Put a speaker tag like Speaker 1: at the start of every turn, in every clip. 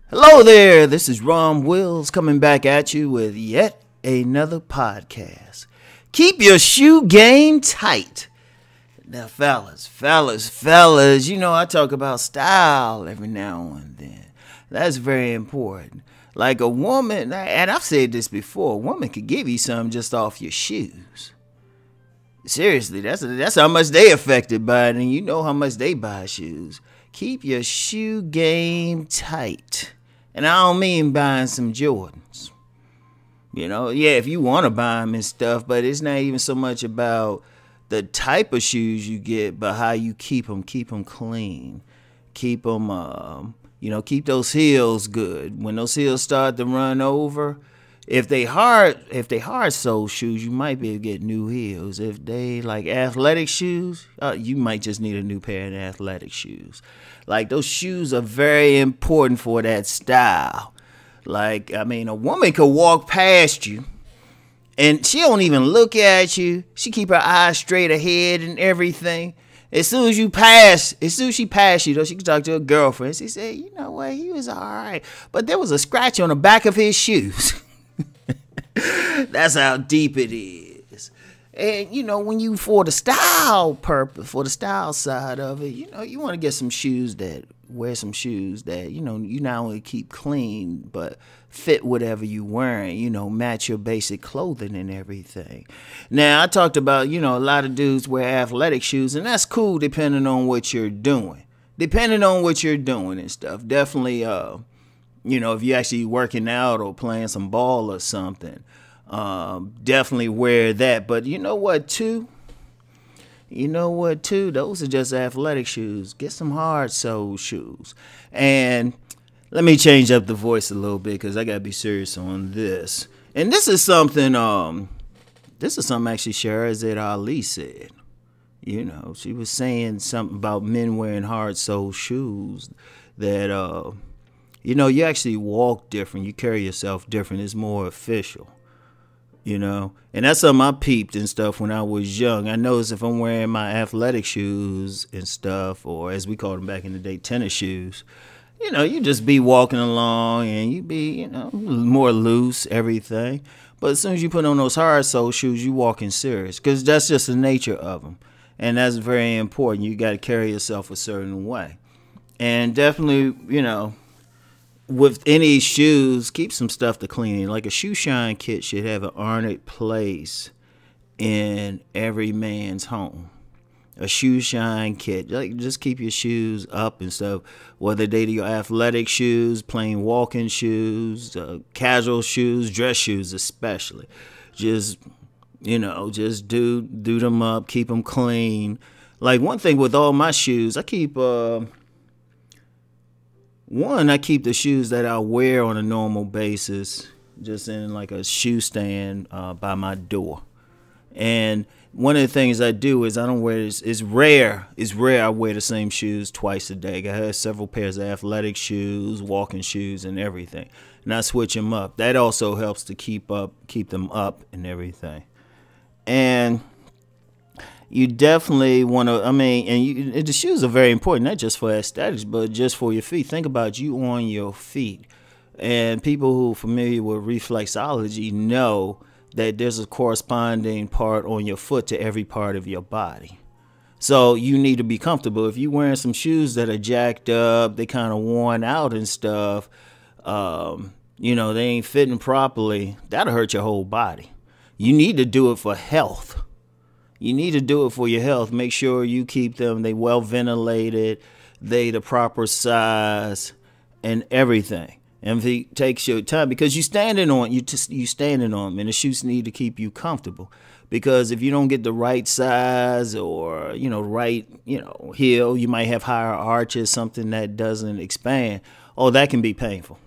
Speaker 1: Hello there, this is Rom Wills coming back at you with yet another podcast. Keep your shoe game tight. Now, fellas, you know I talk about style every now and then. That's very important. Like a woman, and I've said this before, a woman could give you something just off your shoes. Seriously, that's how much they affected by it, and you know how much they buy shoes. Keep your shoe game tight. And I don't mean buying some Jordans. You know, yeah, if you want to buy them and stuff, but it's not even so much about the type of shoes you get, but how you keep them clean. Keep them, keep those heels good. When those heels start to run over, if they hard sole shoes, you might be able to get new heels. If they like athletic shoes, you might just need a new pair of athletic shoes. Like those shoes are very important for that style. Like, I mean, a woman could walk past you and she don't even look at you. She keep her eyes straight ahead and everything. As soon as she pass you, though, she can talk to her girlfriend. She said, you know what, he was all right, but there was a scratch on the back of his shoes. That's how deep it is. And, you know, when you, for the style purpose, for the style side of it, you know, you want to get some shoes that, you know, you not only keep clean, but fit whatever you wearing, you know, match your basic clothing and everything. Now, I talked about, you know, a lot of dudes wear athletic shoes, and that's cool depending on what you're doing. And stuff. Definitely, you know, if you're actually working out or playing some ball or something, definitely wear that. But you know what, too? Those are just athletic shoes. Get some hard sole shoes. And let me change up the voice a little bit because I got to be serious on this. And this is something actually Sherazade Ali said. You know, she was saying something about men wearing hard sole shoes that, you know, you actually walk different. You carry yourself different. It's more official, you know. And that's something I peeped and stuff when I was young. I noticed if I'm wearing my athletic shoes and stuff, or as we called them back in the day, tennis shoes, you know, you just be walking along and you be, you know, more loose, everything. But as soon as you put on those hard sole shoes, you walking serious because that's just the nature of them. And that's very important. You got to carry yourself a certain way. And definitely, you know, with any shoes, keep some stuff to clean. Like a shoe shine kit should have an honored place in every man's home. A shoe shine kit. Like, just keep your shoes up and stuff. Whether they're your athletic shoes, plain walking shoes, casual shoes, dress shoes especially. Just, you know, just do them up. Keep them clean. Like one thing with all my shoes, I keep the shoes that I wear on a normal basis just in like a shoe stand by my door. And one of the things I do is I don't wear this. It's rare I wear the same shoes twice a day. I have several pairs of athletic shoes, walking shoes, and everything. And I switch them up. That also helps to keep them up and everything. And you definitely want to, the shoes are very important, not just for aesthetics, but just for your feet. Think about you on your feet. And people who are familiar with reflexology know that there's a corresponding part on your foot to every part of your body. So you need to be comfortable. If you're wearing some shoes that are jacked up, they kind of worn out and stuff, you know, they ain't fitting properly, that'll hurt your whole body. You need to do it for health. You need to do it for your health. Make sure you keep them, they well ventilated, they the proper size and everything. And if it takes your time, because you standing on them, and the shoes need to keep you comfortable. Because if you don't get the right size or, you know, right, you know, heel, you might have higher arches, something that doesn't expand. Oh, that can be painful.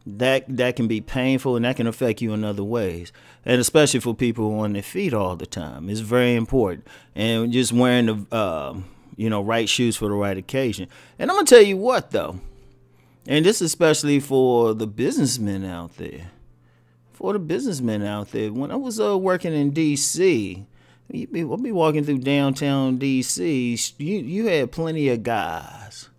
Speaker 1: That can be painful, and that can affect you in other ways. And especially for people who are on their feet all the time. It's very important. And just wearing the, right shoes for the right occasion. And I'm going to tell you what, though. And this is especially for the businessmen out there. When I was working in D.C., I'll be walking through downtown D.C., you had plenty of guys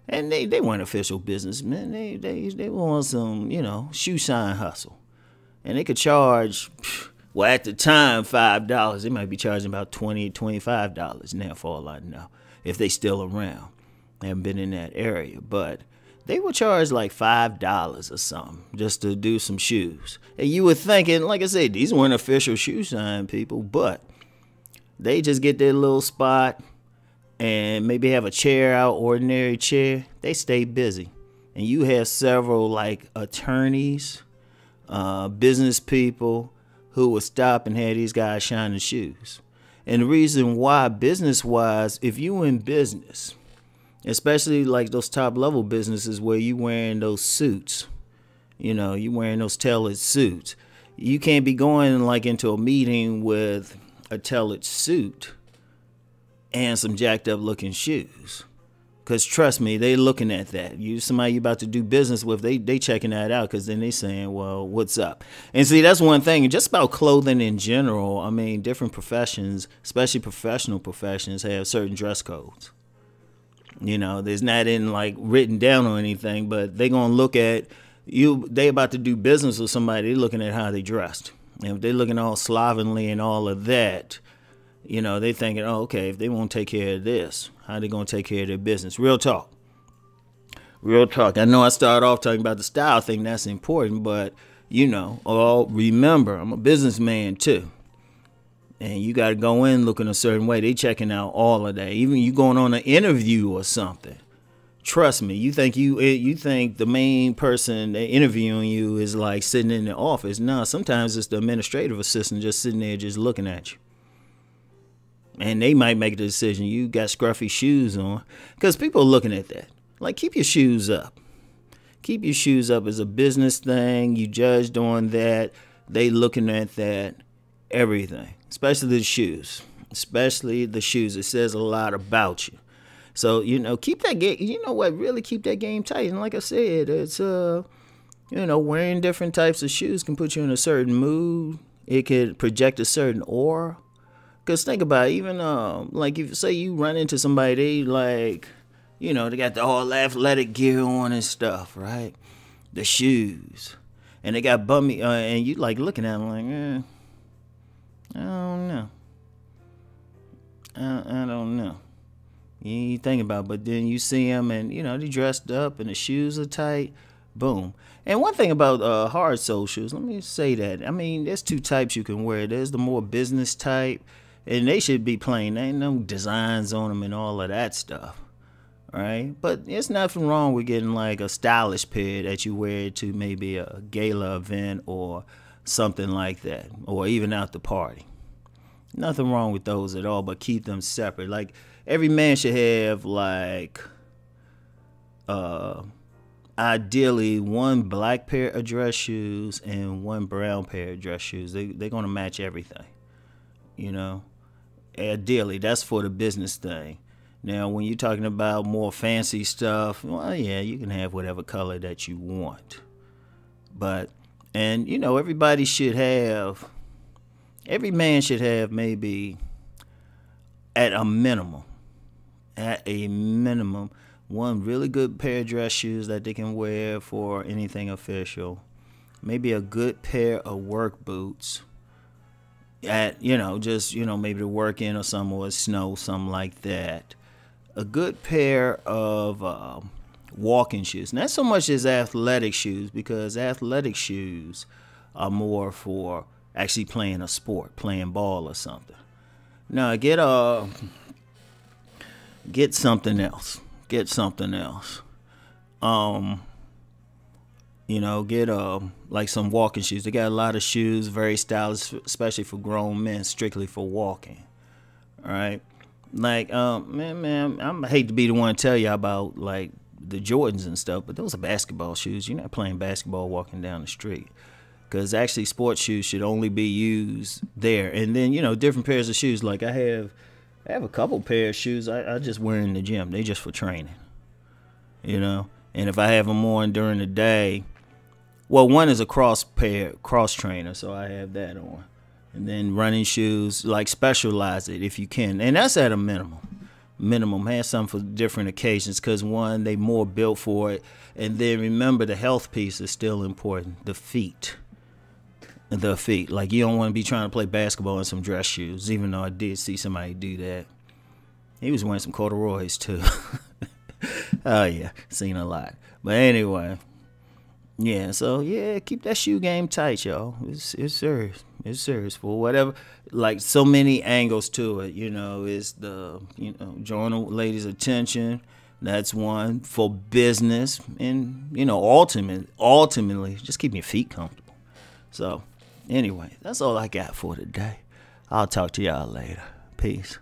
Speaker 1: And they weren't official businessmen. They want some, shoe shine hustle. And they could charge, well, at the time, $5. They might be charging about $20, $25 now, for all I know, if they still around. I haven't been in that area. But they would charge like $5 or something just to do some shoes. And you were thinking, like I said, these weren't official shoe shine people, but they just get their little spot and maybe have a chair out, ordinary chair. They stay busy. And you have several like attorneys, business people who would stop and have these guys shining shoes. And the reason why, business-wise, if you in business, especially like those top-level businesses where you wearing those suits, you wearing those tailored suits, you can't be going like into a meeting with a tailored suit and some jacked up looking shoes. Because trust me, they looking at that. Somebody you about to do business with, they checking that out, because then they saying, well, what's up? And see, that's one thing. And just about clothing in general, I mean, different professions, especially professional professions, have certain dress codes. There's not in like written down or anything, but they going to look at you. They about to do business with somebody, they looking at how they dressed. And if they looking all slovenly and all of that, they thinking, oh, okay, if they won't take care of this, how they going to take care of their business? Real talk. Real talk. I know I started off talking about the style thing. That's important. But, remember, I'm a businessman too. And you got to go in looking a certain way. They checking out all of that. Even you going on an interview or something. Trust me, you think the main person interviewing you is like sitting in the office. No, sometimes it's the administrative assistant just sitting there just looking at you. And they might make the decision, you got scruffy shoes on. Because people are looking at that. Like, keep your shoes up. Keep your shoes up as a business thing. You judged on that. They looking at that. Everything. Especially the shoes. Especially the shoes. It says a lot about you. So, keep that game. You know what? Really keep that game tight. And like I said, it's, wearing different types of shoes can put you in a certain mood. It could project a certain aura. Because think about it, even like if say you run into somebody, they like, they got the all athletic gear on and stuff, right? The shoes. And they got bummy, and you like looking at them like, I don't know. I don't know. You ain't thinking about it, but then you see them and, they dressed up and the shoes are tight. Boom. And one thing about hard sole shoes, let me say that. I mean, there's two types you can wear. There's the more business type. And they should be plain. There ain't no designs on them and all of that stuff, right? But there's nothing wrong with getting like a stylish pair that you wear to maybe a gala event or something like that, or even out the party. Nothing wrong with those at all, but keep them separate. Like every man should have like, ideally one black pair of dress shoes and one brown pair of dress shoes. They're gonna match everything, Ideally, that's for the business thing. Now, when you're talking about more fancy stuff, well, yeah, you can have whatever color that you want. But, and, everybody should have, every man should have maybe at a minimum, one really good pair of dress shoes that they can wear for anything official. Maybe a good pair of work boots. At maybe to work in or something, or snow, something like that. A good pair of walking shoes. Not so much as athletic shoes, because athletic shoes are more for actually playing a sport, playing ball or something. No, get something else. Get something else. Get like some walking shoes. They got a lot of shoes, very stylish, especially for grown men, strictly for walking. All right, like man, I hate to be the one to tell you about like the Jordans and stuff, but those are basketball shoes. You're not playing basketball walking down the street, because actually sports shoes should only be used there. And then different pairs of shoes. Like I have a couple pair of shoes I just wear in the gym. They just for training, And if I have them on during the day. Well, one is a cross trainer, so I have that on. And then running shoes, like specialize it if you can. And that's at a minimum. minimum. Have some for different occasions, because one, they more built for it. And then remember, the health piece is still important. The feet. Like, you don't want to be trying to play basketball in some dress shoes, even though I did see somebody do that. He was wearing some corduroys too. Oh yeah, seen a lot. But anyway, yeah, so yeah, keep that shoe game tight, y'all. It's serious. It's serious for whatever. Like, so many angles to it. Is the drawing the ladies' attention. That's one. For business, and ultimately, just keep your feet comfortable. So anyway, that's all I got for today. I'll talk to y'all later. Peace.